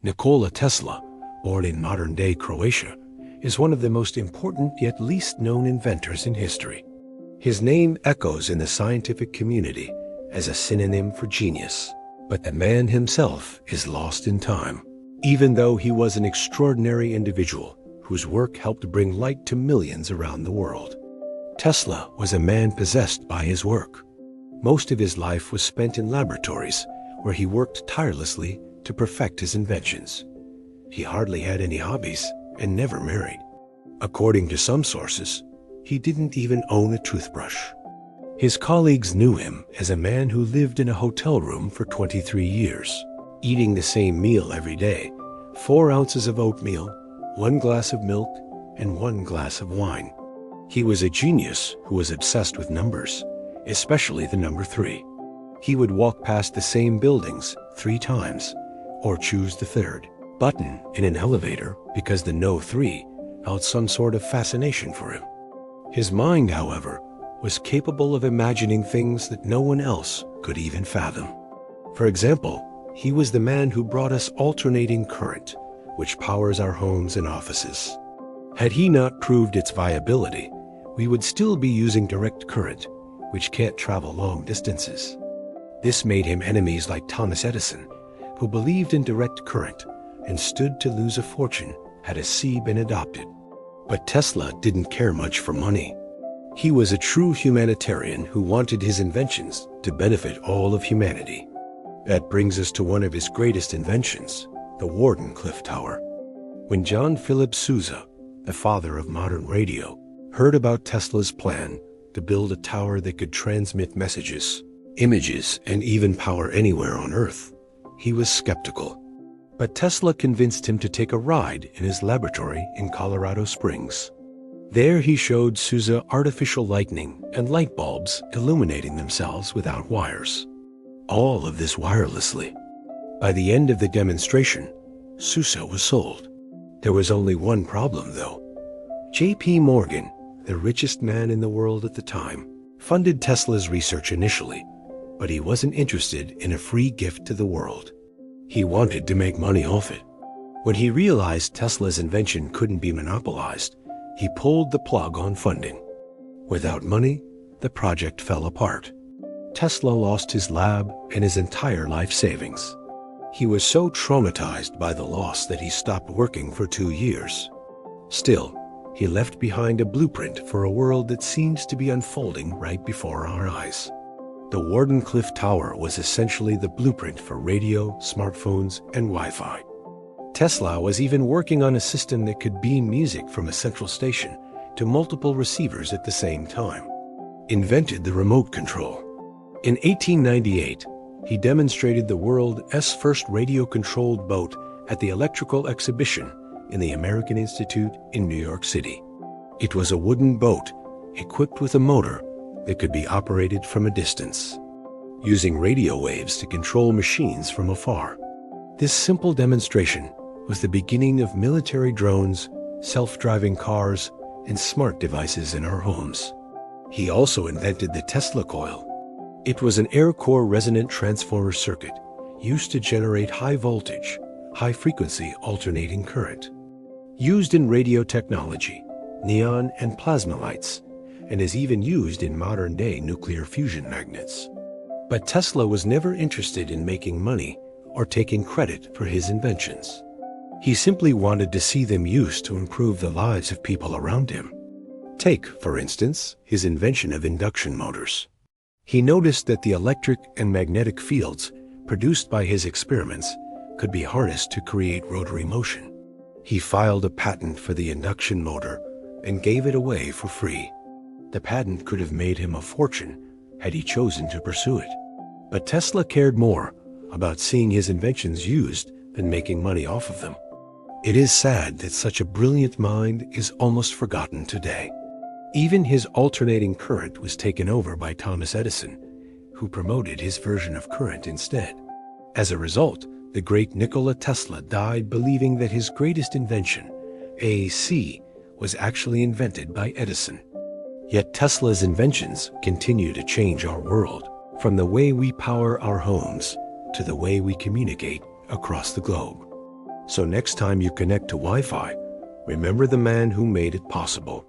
Nikola Tesla, born in modern-day Croatia, is one of the most important yet least known inventors in history. His name echoes in the scientific community as a synonym for genius, but the man himself is lost in time, even though he was an extraordinary individual whose work helped bring light to millions around the world. Tesla was a man possessed by his work. Most of his life was spent in laboratories where he worked tirelessly to perfect his inventions. He hardly had any hobbies and never married. According to some sources, he didn't even own a toothbrush. His colleagues knew him as a man who lived in a hotel room for 23 years, eating the same meal every day, 4 ounces of oatmeal, 1 glass of milk, and 1 glass of wine. He was a genius who was obsessed with numbers, especially the number 3. He would walk past the same buildings 3 times, or choose the 3rd button in an elevator because the no 3 held some sort of fascination for him. His mind, however, was capable of imagining things that no one else could even fathom. For example, he was the man who brought us alternating current, which powers our homes and offices. Had he not proved its viability, we would still be using direct current, which can't travel long distances. This made him enemies like Thomas Edison, who believed in direct current and stood to lose a fortune had a C been adopted. But Tesla didn't care much for money. He was a true humanitarian who wanted his inventions to benefit all of humanity. That brings us to one of his greatest inventions, the Wardenclyffe Tower. When John Philip Sousa, the father of modern radio, heard about Tesla's plan to build a tower that could transmit messages, images, and even power anywhere on Earth, he was skeptical. But Tesla convinced him to take a ride in his laboratory in Colorado Springs. There he showed Sousa artificial lightning and light bulbs illuminating themselves without wires. All of this wirelessly. By the end of the demonstration, Sousa was sold. There was only one problem, though. J.P. Morgan, the richest man in the world at the time, funded Tesla's research initially, but he wasn't interested in a free gift to the world. He wanted to make money off it. When he realized Tesla's invention couldn't be monopolized, he pulled the plug on funding. Without money, the project fell apart. Tesla lost his lab and his entire life savings. He was so traumatized by the loss that he stopped working for 2 years. Still, he left behind a blueprint for a world that seems to be unfolding right before our eyes. The Wardenclyffe Tower was essentially the blueprint for radio, smartphones, and Wi-Fi. Tesla was even working on a system that could beam music from a central station to multiple receivers at the same time. Invented the remote control. In 1898, he demonstrated the world's first radio-controlled boat at the Electrical Exhibition in the American Institute in New York City. It was a wooden boat equipped with a motor that could be operated from a distance, using radio waves to control machines from afar. This simple demonstration was the beginning of military drones, self-driving cars, and smart devices in our homes. He also invented the Tesla coil. It was an air-core resonant transformer circuit used to generate high-voltage, high-frequency alternating current. Used in radio technology, neon and plasma lights, and is even used in modern-day nuclear fusion magnets. But Tesla was never interested in making money or taking credit for his inventions. He simply wanted to see them used to improve the lives of people around him. Take, for instance, his invention of induction motors. He noticed that the electric and magnetic fields produced by his experiments could be harnessed to create rotary motion. He filed a patent for the induction motor and gave it away for free. The patent could have made him a fortune had he chosen to pursue it. But Tesla cared more about seeing his inventions used than making money off of them. It is sad that such a brilliant mind is almost forgotten today. Even his alternating current was taken over by Thomas Edison, who promoted his version of current instead. As a result, the great Nikola Tesla died believing that his greatest invention, AC, was actually invented by Edison. Yet Tesla's inventions continue to change our world, from the way we power our homes to the way we communicate across the globe. So next time you connect to Wi-Fi, remember the man who made it possible.